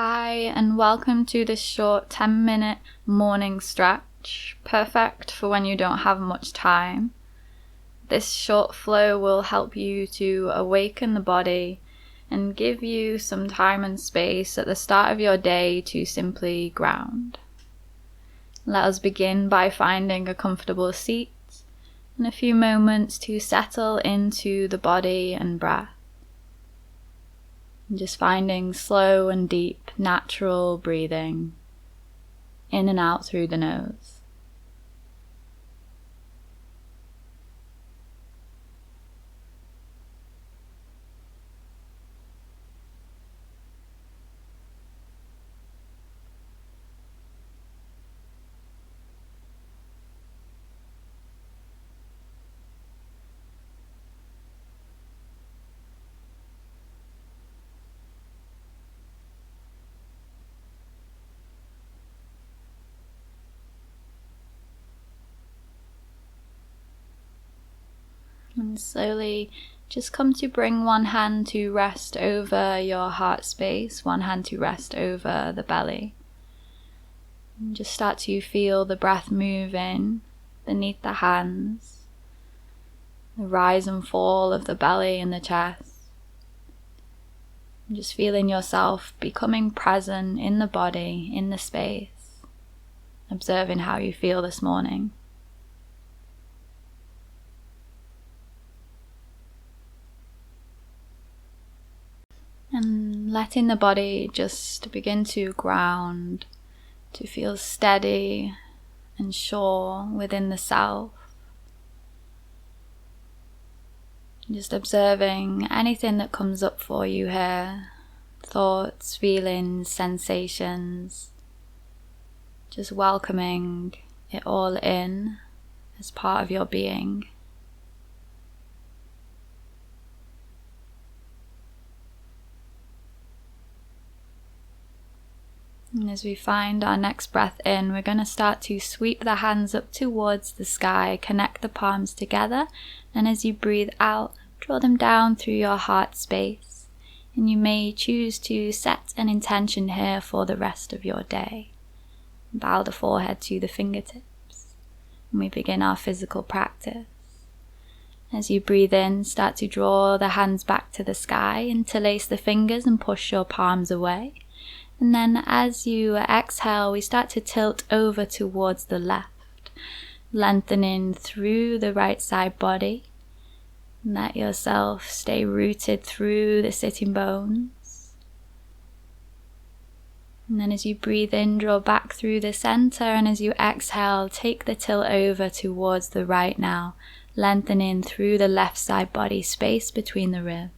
Hi, and welcome to this short 10-minute morning stretch, perfect for when you don't have much time. This short flow will help you to awaken the body and give you some time and space at the start of your day to simply ground. Let us begin by finding a comfortable seat and a few moments to settle into the body and breath. And just finding slow and deep, natural breathing in and out through the nose. And slowly just come to bring one hand to rest over your heart space, one hand to rest over the belly. And just start to feel the breath move in beneath the hands, the rise and fall of the belly and the chest. And just feeling yourself becoming present in the body, in the space, observing how you feel this morning. And letting the body just begin to ground, to feel steady and sure within the self. Just observing anything that comes up for you here, thoughts, feelings, sensations. Just welcoming it all in as part of your being. And as we find our next breath in, we're going to start to sweep the hands up towards the sky, connect the palms together, and as you breathe out, draw them down through your heart space. And you may choose to set an intention here for the rest of your day. Bow the forehead to the fingertips, and we begin our physical practice. As you breathe in, start to draw the hands back to the sky, interlace the fingers and push your palms away. And then as you exhale, we start to tilt over towards the left, lengthening through the right side body. Let yourself stay rooted through the sitting bones. And then as you breathe in, draw back through the center, and as you exhale, take the tilt over towards the right now, lengthening through the left side body, space between the ribs.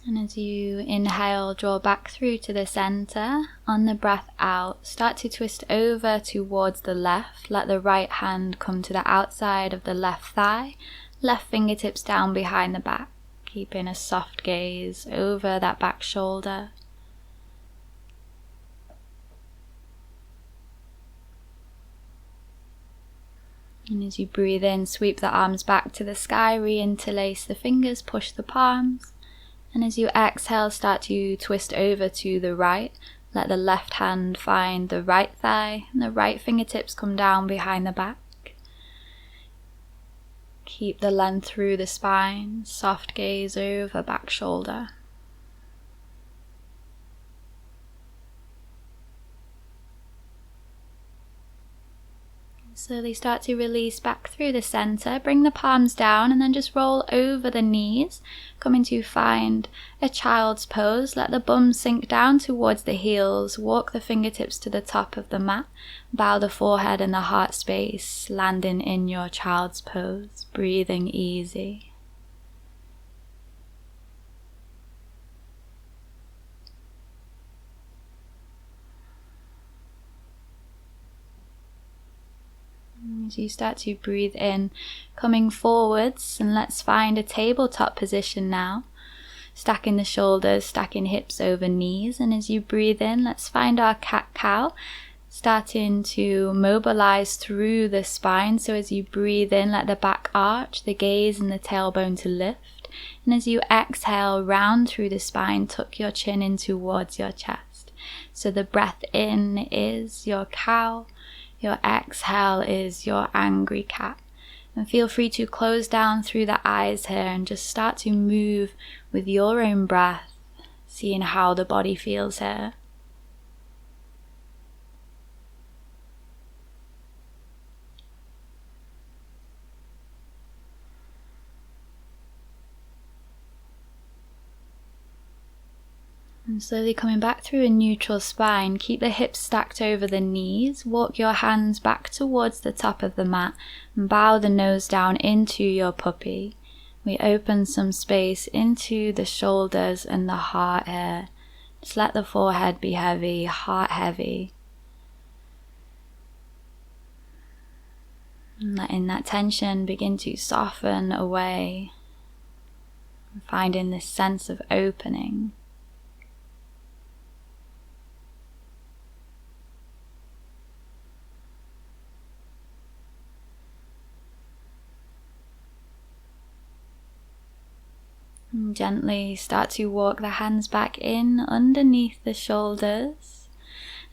And as you inhale, draw back through to the center. On the breath out, start to twist over towards the left. Let the right hand come to the outside of the left thigh. Left fingertips down behind the back, keeping a soft gaze over that back shoulder. And as you breathe in, sweep the arms back to the sky, re-interlace the fingers, push the palms. And as you exhale, start to twist over to the right. Let the left hand find the right thigh and the right fingertips come down behind the back. Keep the length through the spine, soft gaze over back shoulder. Slowly start to release back through the center. Bring the palms down and then just roll over the knees. Coming to find a child's pose. Let the bum sink down towards the heels. Walk the fingertips to the top of the mat. Bow the forehead and the heart space. Landing in your child's pose. Breathing easy. As you start to breathe in, coming forwards, and let's find a tabletop position now. Stacking the shoulders, stacking hips over knees, and as you breathe in, let's find our cat-cow. Starting to mobilize through the spine, so as you breathe in, let the back arch, the gaze and the tailbone to lift. And as you exhale, round through the spine, tuck your chin in towards your chest. So the breath in is your cow, your exhale is your angry cat. And feel free to close down through the eyes here and just start to move with your own breath, seeing how the body feels here. And slowly coming back through a neutral spine, keep the hips stacked over the knees, walk your hands back towards the top of the mat and bow the nose down into your puppy. We open some space into the shoulders and the heart here. Just let the forehead be heavy, heart heavy. And letting that tension begin to soften away, finding this sense of opening. And gently start to walk the hands back in underneath the shoulders.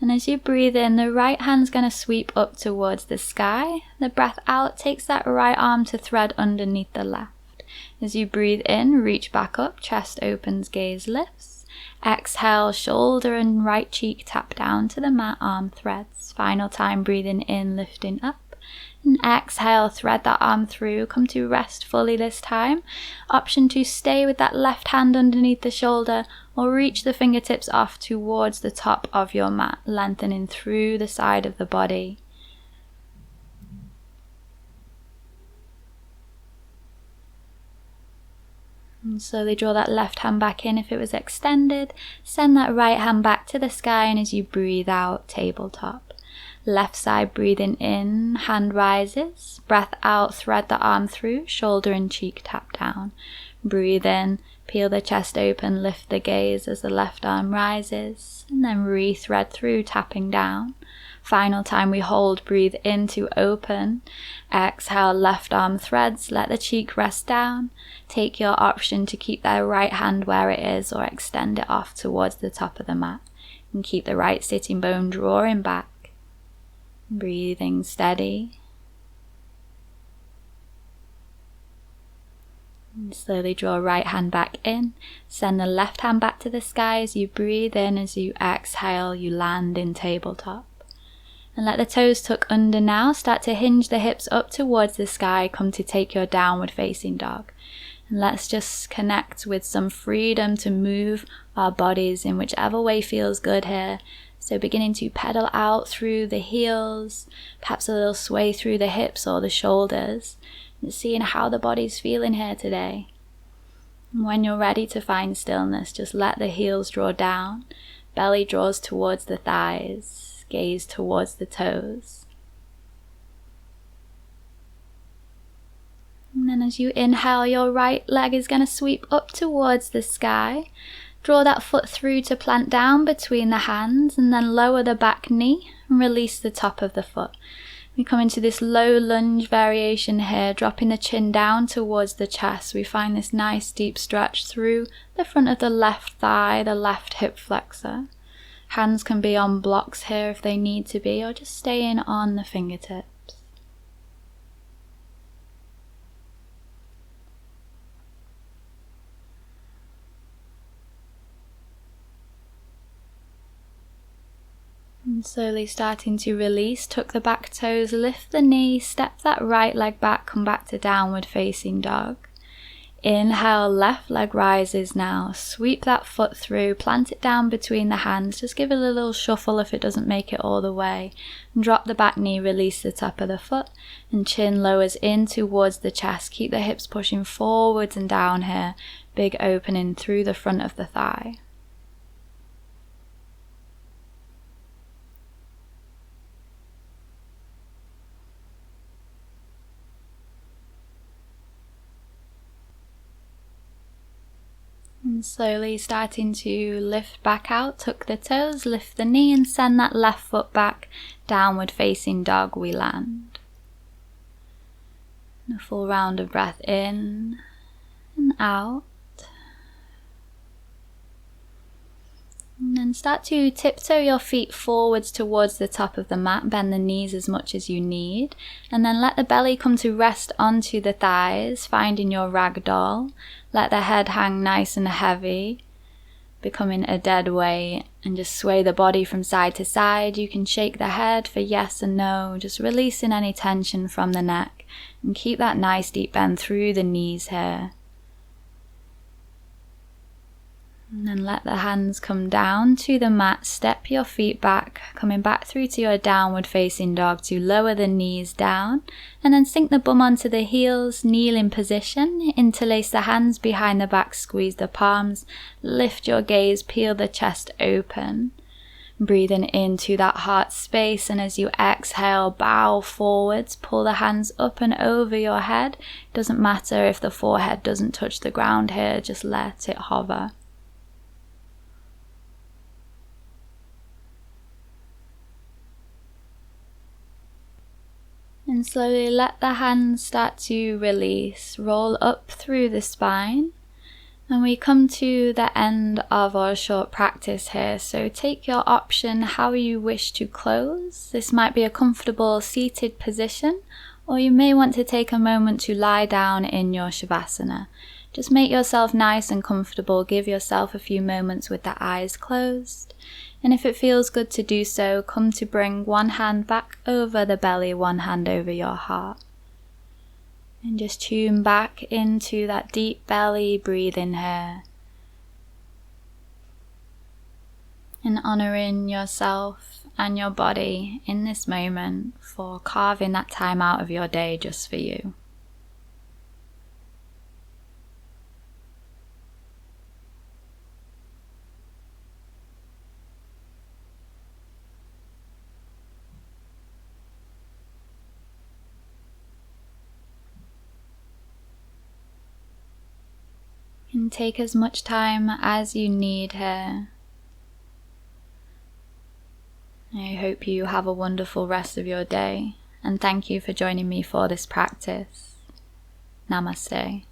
And as you breathe in, the right hand's going to sweep up towards the sky. The breath out takes that right arm to thread underneath the left. As you breathe in, reach back up, chest opens, gaze lifts. Exhale, shoulder and right cheek tap down to the mat, arm threads. Final time, breathing in, lifting up. And exhale, thread that arm through, come to rest fully this time. Option to stay with that left hand underneath the shoulder or reach the fingertips off towards the top of your mat, lengthening through the side of the body. And slowly draw that left hand back in if it was extended. Send that right hand back to the sky, and as you breathe out, tabletop. Left side, breathing in, hand rises. Breath out, thread the arm through, shoulder and cheek tap down. Breathe in, peel the chest open, lift the gaze as the left arm rises. And then re-thread through, tapping down. Final time we hold, breathe in to open. Exhale, left arm threads, let the cheek rest down. Take your option to keep that right hand where it is or extend it off towards the top of the mat. And keep the right sitting bone drawing back. Breathing steady. And slowly draw right hand back in. Send the left hand back to the sky as you breathe in. As you exhale, you land in tabletop. And let the toes tuck under now. Start to hinge the hips up towards the sky. Come to take your downward facing dog. And let's just connect with some freedom to move our bodies in whichever way feels good here. So beginning to pedal out through the heels, perhaps a little sway through the hips or the shoulders, and seeing how the body's feeling here today. And when you're ready to find stillness, just let the heels draw down, belly draws towards the thighs, gaze towards the toes. And then as you inhale, your right leg is going to sweep up towards the sky. Draw that foot through to plant down between the hands and then lower the back knee and release the top of the foot. We come into this low lunge variation here, dropping the chin down towards the chest. We find this nice deep stretch through the front of the left thigh, the left hip flexor. Hands can be on blocks here if they need to be, or just staying on the fingertips. And slowly starting to release, tuck the back toes, lift the knee, step that right leg back, come back to downward facing dog. Inhale, left leg rises now, sweep that foot through, plant it down between the hands, just give it a little shuffle if it doesn't make it all the way. And drop the back knee, release the top of the foot, and chin lowers in towards the chest, keep the hips pushing forwards and down here, big opening through the front of the thigh. And slowly starting to lift back out, tuck the toes, lift the knee and send that left foot back, downward facing dog, we land. And a full round of breath in and out. And then start to tiptoe your feet forwards towards the top of the mat, bend the knees as much as you need, and then let the belly come to rest onto the thighs, finding your ragdoll. Let the head hang nice and heavy, becoming a dead weight, and just sway the body from side to side. You can shake the head for yes and no, just releasing any tension from the neck, and keep that nice deep bend through the knees here. And then let the hands come down to the mat, step your feet back, coming back through to your downward facing dog to lower the knees down, and then sink the bum onto the heels, kneeling position, interlace the hands behind the back, squeeze the palms, lift your gaze, peel the chest open, breathing into that heart space, and as you exhale, bow forwards, pull the hands up and over your head. Doesn't matter if the forehead doesn't touch the ground here, just let it hover. And slowly let the hands start to release, roll up through the spine. And we come to the end of our short practice here, so take your option how you wish to close. This might be a comfortable seated position, or you may want to take a moment to lie down in your Shavasana. Just make yourself nice and comfortable, give yourself a few moments with the eyes closed. And if it feels good to do so, come to bring one hand back over the belly, one hand over your heart. And just tune back into that deep belly breathing here. And honouring yourself and your body in this moment for carving that time out of your day just for you. And take as much time as you need here. I hope you have a wonderful rest of your day, and thank you for joining me for this practice. Namaste.